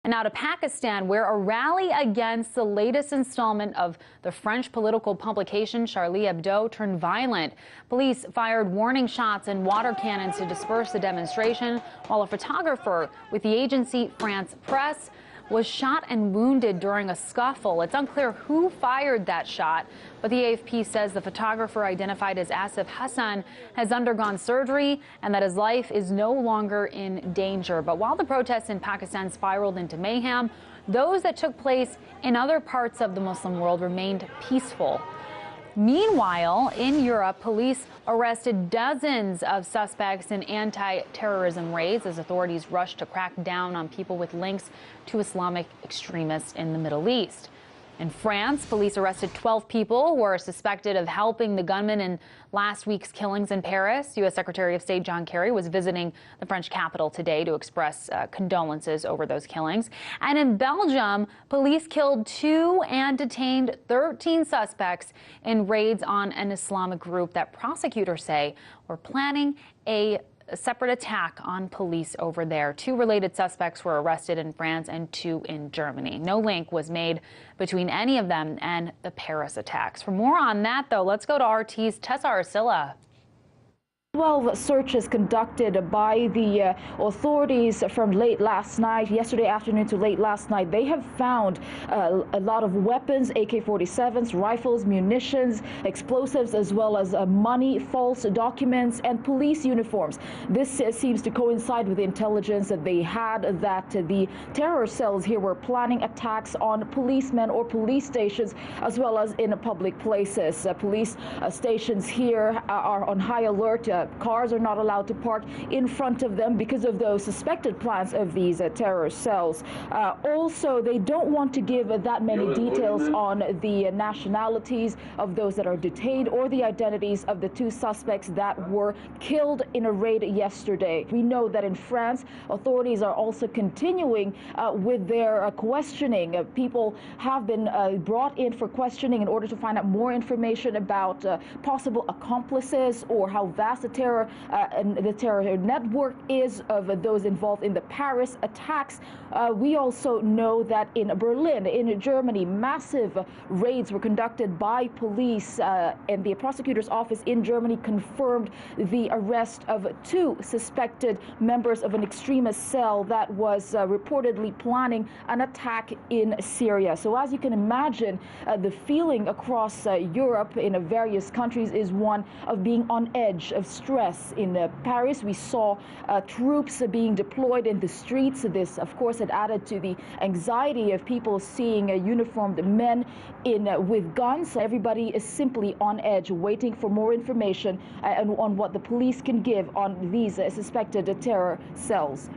And now to Pakistan, where a rally against the latest installment of the French political publication Charlie Hebdo turned violent. Police fired warning shots and water cannons to disperse the demonstration, while a photographer with the agency France Presse was shot and wounded during a scuffle. It's unclear who fired that shot, but the AFP says the photographer, identified as Asif Hassan, has undergone surgery and that his life is no longer in danger. But while the protests in Pakistan spiraled into mayhem, those that took place in other parts of the Muslim world remained peaceful. Meanwhile, in Europe, police arrested dozens of suspects in anti-terrorism raids as authorities rushed to crack down on people with links to Islamic extremists in the Middle East. In France, police arrested 12 people who are suspected of helping the gunman in last week's killings in Paris. U.S. Secretary of State John Kerry was visiting the French capital today to express condolences over those killings. And in Belgium, police killed 2 and detained 13 suspects in raids on an Islamic group that prosecutors say were planning a separate attack on police over there. 2 related suspects were arrested in France and 2 in Germany. No link was made between any of them and the Paris attacks. For more on that, though, let's go to RT's Tessa Arcilla. 12 searches conducted by the authorities from late last night, yesterday afternoon to late last night. They have found a lot of weapons, AK-47s, rifles, munitions, explosives, as well as money, false documents, and police uniforms. This seems to coincide with the intelligence that they had that the terror cells here were planning attacks on policemen or police stations, as well as in public places. Police stations here are on high alert. Cars are not allowed to park in front of them because of those suspected plans of these terror cells. Also, they don't want to give that many details on the nationalities of those that are detained or the identities of the 2 suspects that were killed in a raid yesterday. We know that in France, authorities are also continuing with their questioning. People have been brought in for questioning in order to find out more information about possible accomplices or how vast the terror network is of those involved in the Paris attacks. We also know that in Berlin, in Germany, massive raids were conducted by police, and the prosecutor's office in Germany confirmed the arrest of 2 suspected members of an extremist cell that was reportedly planning an attack in Syria. So as you can imagine, the feeling across Europe in various countries is one of being on edge, of stress. In Paris, we saw troops being deployed in the streets. This, of course, had added to the anxiety of people seeing uniformed men with guns. Everybody is simply on edge, waiting for more information on what the police can give on these suspected terror cells.